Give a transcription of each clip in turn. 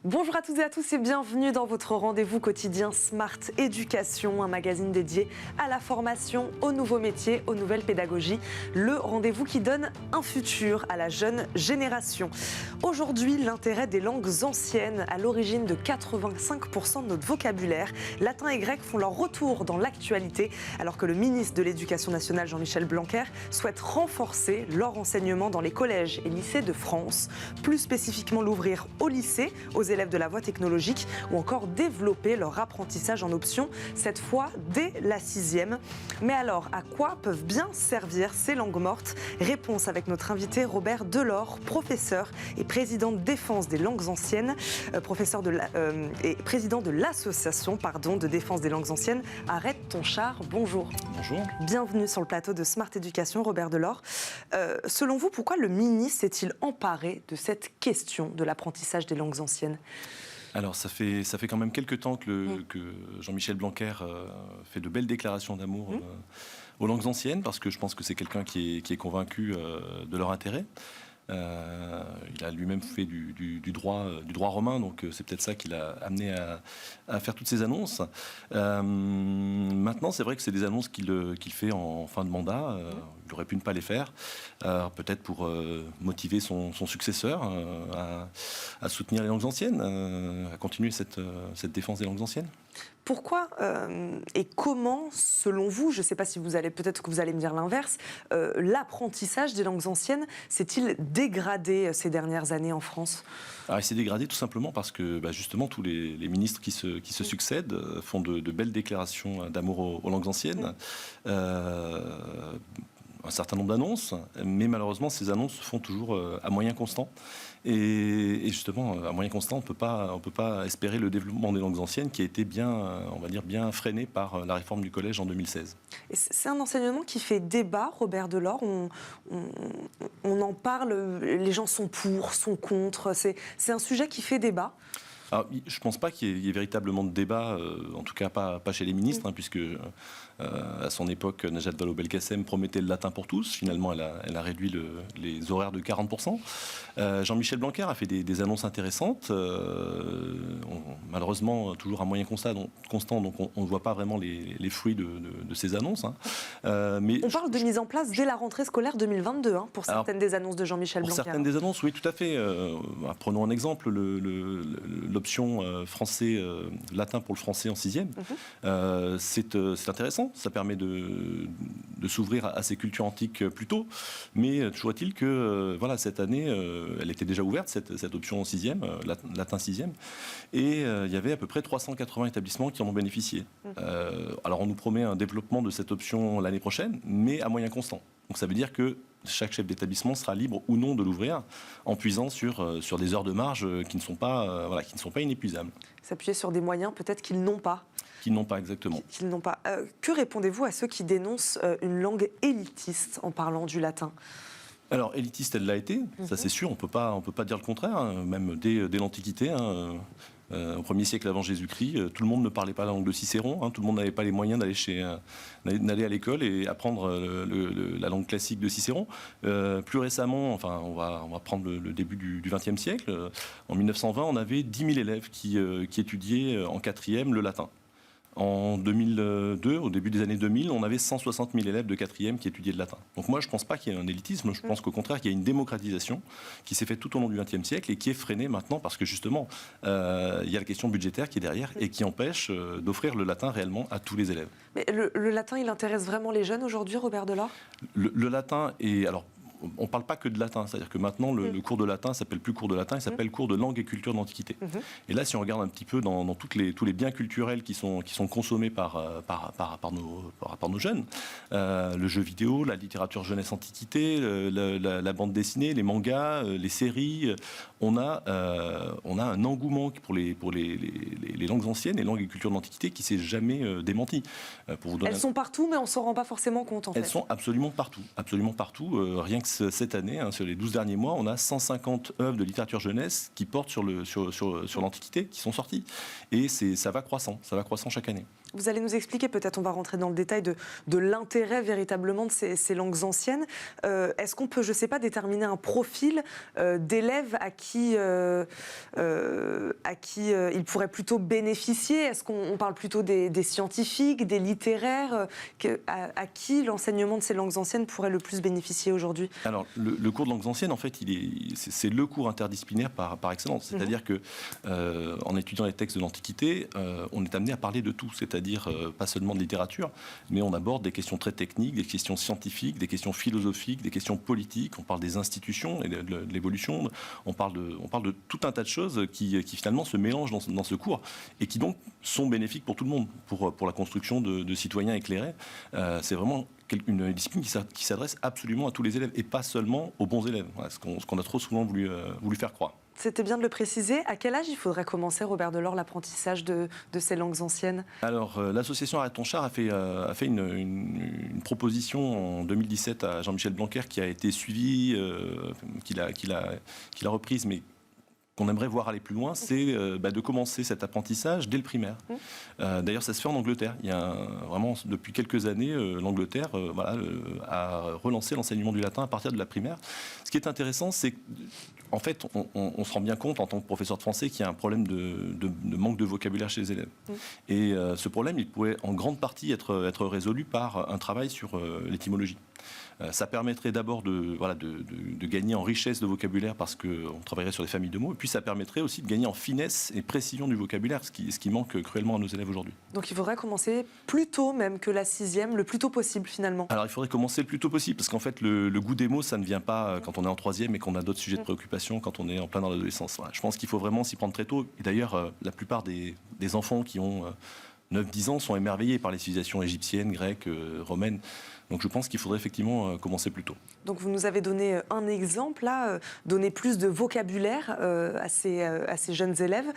Bonjour à toutes et à tous et bienvenue dans votre rendez-vous quotidien Smart Éducation, un magazine dédié à la formation, aux nouveaux métiers, aux nouvelles pédagogies. Le rendez-vous qui donne un futur à la jeune génération. Aujourd'hui, l'intérêt des langues anciennes à l'origine de 85% de notre vocabulaire. Latin et grec font leur retour dans l'actualité alors que le ministre de l'Éducation nationale Jean-Michel Blanquer souhaite renforcer leur enseignement dans les collèges et lycées de France. Plus spécifiquement l'ouvrir au lycée, aux élèves de la voie technologique ou encore développer leur apprentissage en option, cette fois dès la 6e. Mais alors, à quoi peuvent bien servir ces langues mortes? Réponse avec notre invité Robert Delors, professeur et président de défense des langues anciennes, et président de l'association de défense des langues anciennes. Arrête ton char, bonjour. Bonjour. Bienvenue sur le plateau de Smart Éducation, Robert Delors. Selon vous, pourquoi le ministre s'est-il emparé de cette question de l'apprentissage des langues anciennes? Alors, ça fait quand même quelques temps que Jean-Michel Blanquer fait de belles déclarations d'amour aux langues anciennes, parce que je pense que c'est quelqu'un qui est convaincu de leur intérêt. Il a lui-même fait du droit romain, donc c'est peut-être ça qui l'a amené à faire toutes ces annonces. Maintenant, c'est vrai que c'est des annonces qu'il fait en fin de mandat. Il aurait pu ne pas les faire, peut-être pour motiver son successeur à soutenir les langues anciennes, à continuer cette défense des langues anciennes. Pourquoi et comment, selon vous, je ne sais pas si peut-être que vous allez me dire l'inverse, l'apprentissage des langues anciennes s'est-il dégradé ces dernières années en France? Alors, il s'est dégradé tout simplement parce que justement tous les ministres qui se succèdent font de belles déclarations d'amour aux langues anciennes. Un certain nombre d'annonces, mais malheureusement ces annonces se font toujours à moyen constant. Et justement, à moyen constant, on peut pas espérer le développement des langues anciennes qui a été bien freiné par la réforme du collège en 2016. Et c'est un enseignement qui fait débat, Robert Delors. On en parle, les gens sont pour, sont contre. C'est un sujet qui fait débat. Alors, je ne pense pas qu'il y ait véritablement de débat, en tout cas pas chez les ministres, puisque à son époque, Najat Vallaud-Belkacem promettait le latin pour tous. Finalement, elle a réduit les horaires de 40%. Jean-Michel Blanquer a fait des annonces intéressantes, malheureusement toujours à moyen constant, donc on ne voit pas vraiment les fruits de ces annonces. Mais on parle de mise en place dès la rentrée scolaire 2022, pour certaines des annonces de Jean-Michel Blanquer. Pour certaines des annonces, oui, tout à fait. Prenons un exemple, l'option latin pour le français en 6e. C'est intéressant, ça permet de s'ouvrir à ces cultures antiques plus tôt, mais toujours est-il que cette année, elle était déjà ouverte, cette option en 6e, latin 6e, et il y avait à peu près 380 établissements qui en ont bénéficié. Alors on nous promet un développement de cette option l'année prochaine, mais à moyen constant. Donc ça veut dire que chaque chef d'établissement sera libre ou non de l'ouvrir en puisant sur des heures de marge qui ne sont pas inépuisables. S'appuyer sur des moyens peut-être qu'ils n'ont pas. Qu'ils n'ont pas, exactement. Qu'ils n'ont pas. Que répondez-vous à ceux qui dénoncent une langue élitiste en parlant du latin ? Alors, élitiste, elle l'a été, ça c'est sûr, on peut pas dire le contraire, même dès l'Antiquité. Au 1er siècle avant Jésus-Christ, tout le monde ne parlait pas la langue de Cicéron, tout le monde n'avait pas les moyens d'aller à l'école et apprendre la langue classique de Cicéron. Plus récemment, on va prendre le début du XXe siècle, en 1920, on avait 10 000 élèves qui étudiaient en 4e le latin. En 2002, au début des années 2000, on avait 160 000 élèves de 4e qui étudiaient le latin. Donc moi, je ne pense pas qu'il y ait un élitisme, je pense qu'au contraire, qu'il y a une démocratisation qui s'est faite tout au long du XXe siècle et qui est freinée maintenant parce que justement, il y a la question budgétaire qui est derrière et qui empêche d'offrir le latin réellement à tous les élèves. Mais le latin, il intéresse vraiment les jeunes aujourd'hui, Robert Delors ? Le latin est... Alors, on ne parle pas que de latin, c'est-à-dire que maintenant le cours de latin ne s'appelle plus cours de latin, il s'appelle cours de langue et culture de l'Antiquité. Et là, si on regarde un petit peu dans tous les biens culturels qui sont consommés par nos jeunes, le jeu vidéo, la littérature jeunesse antiquité, la bande dessinée, les mangas, les séries, on a un engouement pour les langues anciennes, les langues et cultures de l'Antiquité qui ne s'est jamais démenti. Elles sont partout, mais on ne s'en rend pas forcément compte en fait. Elles sont absolument partout. Rien que cette année, sur les 12 derniers mois, on a 150 œuvres de littérature jeunesse qui portent sur l'Antiquité, qui sont sorties. Et ça va croissant chaque année. Vous allez nous expliquer, peut-être on va rentrer dans le détail de l'intérêt véritablement de ces langues anciennes. Est-ce qu'on peut, je ne sais pas, déterminer un profil d'élèves à qui il pourrait plutôt bénéficier? Est-ce qu'on parle plutôt des scientifiques, des littéraires, à qui l'enseignement de ces langues anciennes pourrait le plus bénéficier aujourd'hui? Alors, le cours de langues anciennes, en fait, c'est le cours interdisciplinaire par excellence. C'est-à-dire que, en étudiant les textes de l'Antiquité, on est amené à parler de tout. C'est-à-dire, pas seulement de littérature, mais on aborde des questions très techniques, des questions scientifiques, des questions philosophiques, des questions politiques. On parle des institutions et de l'évolution. On parle de tout un tas de choses qui finalement se mélangent dans ce cours et qui donc sont bénéfiques pour tout le monde, pour la construction de citoyens éclairés. C'est vraiment une discipline qui s'adresse absolument à tous les élèves et pas seulement aux bons élèves, voilà, ce qu'on a trop souvent voulu faire croire. C'était bien de le préciser. À quel âge il faudrait commencer, Robert Delors, l'apprentissage de ces langues anciennes? Alors, l'association Arrête ton char a fait une proposition en 2017 à Jean-Michel Blanquer qui a été suivie, qu'il a reprise, mais qu'on aimerait voir aller plus loin, c'est de commencer cet apprentissage dès le primaire. D'ailleurs, ça se fait en Angleterre. Il y a vraiment, depuis quelques années, l'Angleterre a relancé l'enseignement du latin à partir de la primaire. Ce qui est intéressant, c'est qu'en fait, on se rend bien compte, en tant que professeur de français, qu'il y a un problème de manque de vocabulaire chez les élèves. Et ce problème, il pourrait en grande partie être résolu par un travail sur l'étymologie. Ça permettrait d'abord de gagner en richesse de vocabulaire parce qu'on travaillerait sur des familles de mots, et puis ça permettrait aussi de gagner en finesse et précision du vocabulaire, ce qui manque cruellement à nos élèves aujourd'hui. Donc il faudrait commencer plus tôt même que la 6e, le plus tôt possible finalement. Alors il faudrait commencer le plus tôt possible, parce qu'en fait le goût des mots, ça ne vient pas quand on est en 3e et qu'on a d'autres sujets de préoccupation quand on est en plein dans l'adolescence. Voilà, je pense qu'il faut vraiment s'y prendre très tôt. Et d'ailleurs, la plupart des enfants qui ont 9-10 ans sont émerveillés par les civilisations égyptiennes, grecques, romaines. Donc je pense qu'il faudrait effectivement commencer plus tôt. Donc vous nous avez donné un exemple, là, donner plus de vocabulaire à ces jeunes élèves.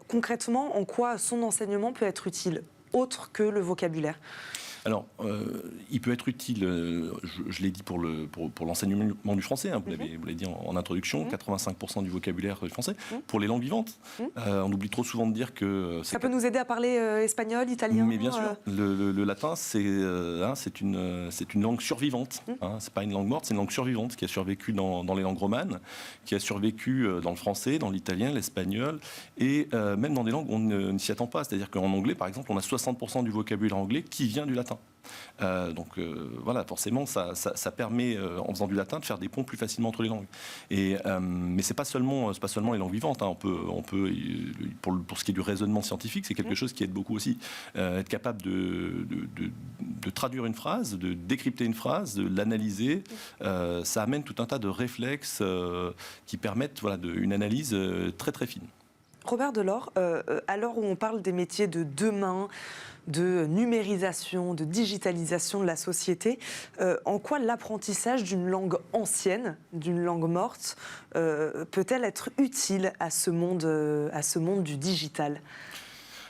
Concrètement, en quoi son enseignement peut être utile, autre que le vocabulaire ? Alors, il peut être utile, je l'ai dit pour l'enseignement du français, hein, vous l'avez dit en introduction, 85% du vocabulaire du français. Pour les langues vivantes, on oublie trop souvent de dire que... Ça peut nous aider à parler espagnol, italien. Mais bien sûr, le latin, c'est une langue survivante. C'est pas une langue morte, c'est une langue survivante qui a survécu dans les langues romanes, qui a survécu dans le français, dans l'italien, l'espagnol, et même dans des langues où on ne s'y attend pas. C'est-à-dire qu'en anglais, par exemple, on a 60% du vocabulaire anglais qui vient du latin. Donc voilà, forcément, ça permet, en faisant du latin, de faire des ponts plus facilement entre les langues. Mais c'est pas seulement les langues vivantes. Hein. On peut pour ce qui est du raisonnement scientifique, c'est quelque chose qui aide beaucoup aussi. Être capable de traduire une phrase, de décrypter une phrase, de l'analyser, ça amène tout un tas de réflexes qui permettent une analyse très très fine. Robert Delors, à l'heure où on parle des métiers de demain, de numérisation, de digitalisation de la société, en quoi l'apprentissage d'une langue ancienne, d'une langue morte, peut-elle être utile à ce monde du digital ?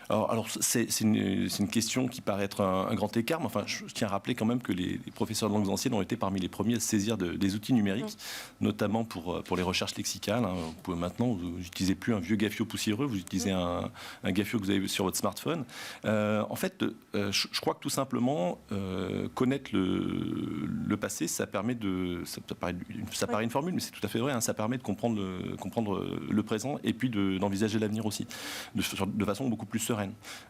Alors c'est une question qui paraît être un grand écart, mais enfin, je tiens à rappeler quand même que les professeurs de langues anciennes ont été parmi les premiers à se saisir des outils numériques, notamment pour les recherches lexicales. Hein. Vous pouvez maintenant, vous n'utilisez plus un vieux gaffio poussiéreux, vous utilisez un gaffio que vous avez sur votre smartphone. En fait, je crois que tout simplement, connaître le passé, ça paraît une formule, mais c'est tout à fait vrai, hein, ça permet de comprendre le présent et puis d'envisager l'avenir aussi, de façon beaucoup plus sereine.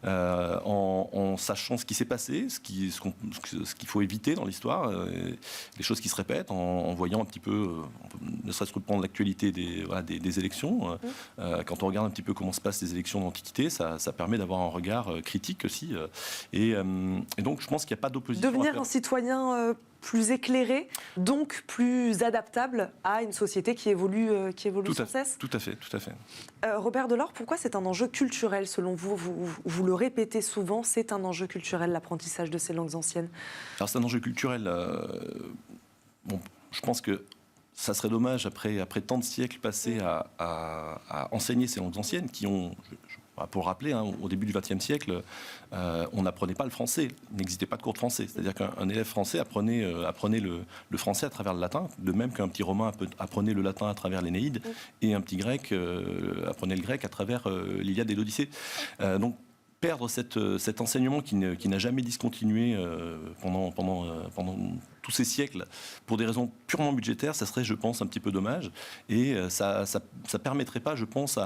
En sachant ce qui s'est passé, ce qu'il faut éviter dans l'histoire, les choses qui se répètent, en voyant un petit peu, ne serait-ce que prendre l'actualité des élections. Quand on regarde un petit peu comment se passent les élections d'Antiquité, ça permet d'avoir un regard critique aussi. Et donc, je pense qu'il n'y a pas d'opposition. Devenir un citoyen plus éclairé, donc plus adaptable à une société qui évolue sans cesse. Tout à fait. Robert Delors, pourquoi c'est un enjeu culturel selon vous? Vous le répétez souvent, c'est un enjeu culturel, l'apprentissage de ces langues anciennes. Alors c'est un enjeu culturel. Je pense que ça serait dommage, après tant de siècles passés à enseigner ces langues anciennes qui ont... Pour le rappeler, hein, au début du XXe siècle, on n'apprenait pas le français. Il n'existait pas de cours de français. C'est-à-dire qu'un élève français apprenait le français à travers le latin, de même qu'un petit romain apprenait le latin à travers l'Énéide, et un petit grec apprenait le grec à travers l'Iliade et l'Odyssée. Donc, perdre cet enseignement qui n'a jamais discontinué pendant tous ces siècles pour des raisons purement budgétaires, ça serait, je pense, un petit peu dommage. Et ça permettrait pas, je pense,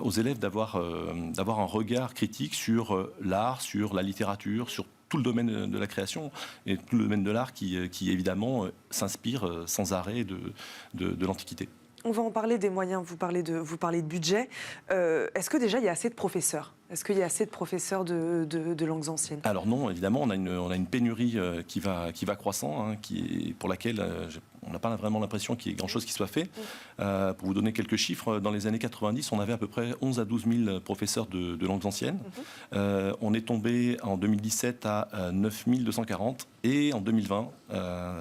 aux élèves d'avoir un regard critique sur l'art, sur la littérature, sur tout le domaine de la création et tout le domaine de l'art qui évidemment s'inspire sans arrêt de l'Antiquité. On va en parler des moyens, vous parlez de budget. Est-ce que déjà il y a assez de professeurs ? Est-ce qu'il y a assez de professeurs de langues anciennes ? Alors non, évidemment, on a une pénurie qui va croissant, hein, pour laquelle on n'a pas vraiment l'impression qu'il y ait grand-chose qui soit fait. Pour vous donner quelques chiffres, dans les années 90, on avait à peu près 11 à 12 000 professeurs de langues anciennes. On est tombé en 2017 à 9 240 et en 2020,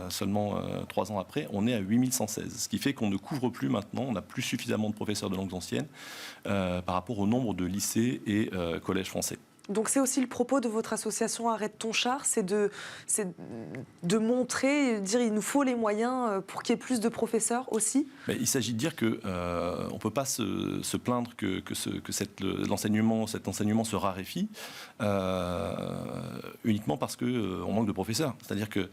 seulement 3 ans après, on est à 8 116. Ce qui fait qu'on ne couvre plus maintenant, on n'a plus suffisamment de professeurs de langues anciennes par rapport au nombre de lycées et collèges français. Donc c'est aussi le propos de votre association Arrête ton char, c'est de montrer, dire il nous faut les moyens pour qu'il y ait plus de professeurs aussi. Mais il s'agit de dire que on peut pas se plaindre que cet enseignement se raréfie uniquement parce que on manque de professeurs. C'est-à-dire que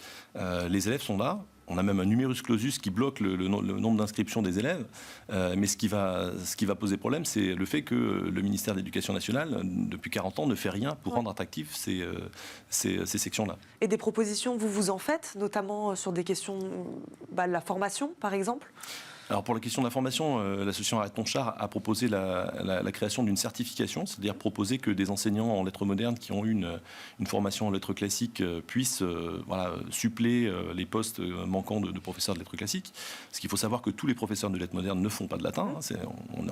les élèves sont là. On a même un numerus clausus qui bloque le nombre d'inscriptions des élèves. Mais ce qui va poser problème, c'est le fait que le ministère de l'Éducation nationale, depuis 40 ans, ne fait rien pour rendre attractifs ces sections-là. Et des propositions, vous en faites, notamment sur des questions de la formation, par exemple ? Alors pour la question de la formation, l'association Arrête ton char a proposé la création d'une certification, c'est-à-dire proposer que des enseignants en lettres modernes qui ont eu une formation en lettres classiques puissent suppléer les postes manquants de professeurs de lettres classiques. Parce qu'il faut savoir que tous les professeurs de lettres modernes ne font pas de latin.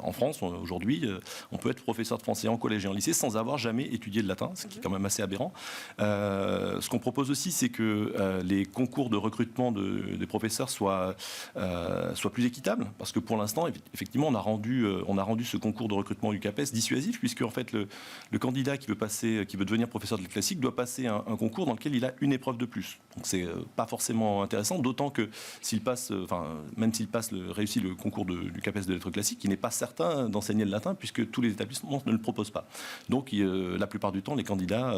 En France, aujourd'hui, on peut être professeur de français en collège et en lycée sans avoir jamais étudié le latin, ce qui est quand même assez aberrant. Ce qu'on propose aussi, c'est que les concours de recrutement des professeurs soient plus équitables. Parce que pour l'instant, effectivement, on a rendu ce concours de recrutement du CAPES dissuasif, puisque en fait, le candidat qui veut devenir professeur de lettres classiques doit passer un concours dans lequel il a une épreuve de plus. Donc c'est pas forcément intéressant, d'autant que même s'il réussit le concours du CAPES de lettres classiques, il n'est pas certain d'enseigner le latin, puisque tous les établissements ne le proposent pas. Donc la plupart du temps, les candidats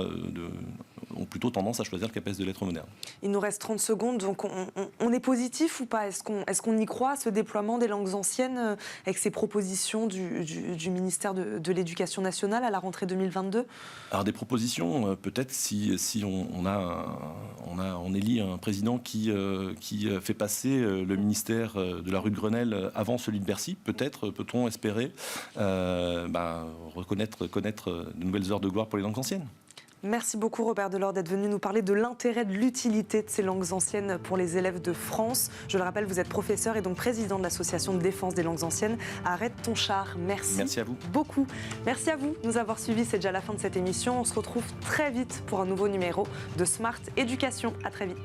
ont plutôt tendance à choisir le CAPES de lettres modernes. Il nous reste 30 secondes, donc on est positif ou pas ? Est-ce qu'on y croit, ce déploiement des langues anciennes avec ces propositions du ministère de l'Éducation nationale à la rentrée 2022 ? Alors des propositions, peut-être si on élit un président qui fait passer le ministère de la rue de Grenelle avant celui de Bercy, peut-on espérer connaître de nouvelles heures de gloire pour les langues anciennes. Merci beaucoup Robert Delors d'être venu nous parler de l'intérêt, de l'utilité de ces langues anciennes pour les élèves de France. Je le rappelle, vous êtes professeur et donc président de l'association de défense des langues anciennes. Arrête ton char. Merci à vous. Beaucoup. Merci à vous de nous avoir suivis. C'est déjà la fin de cette émission. On se retrouve très vite pour un nouveau numéro de Smart Éducation. À très vite.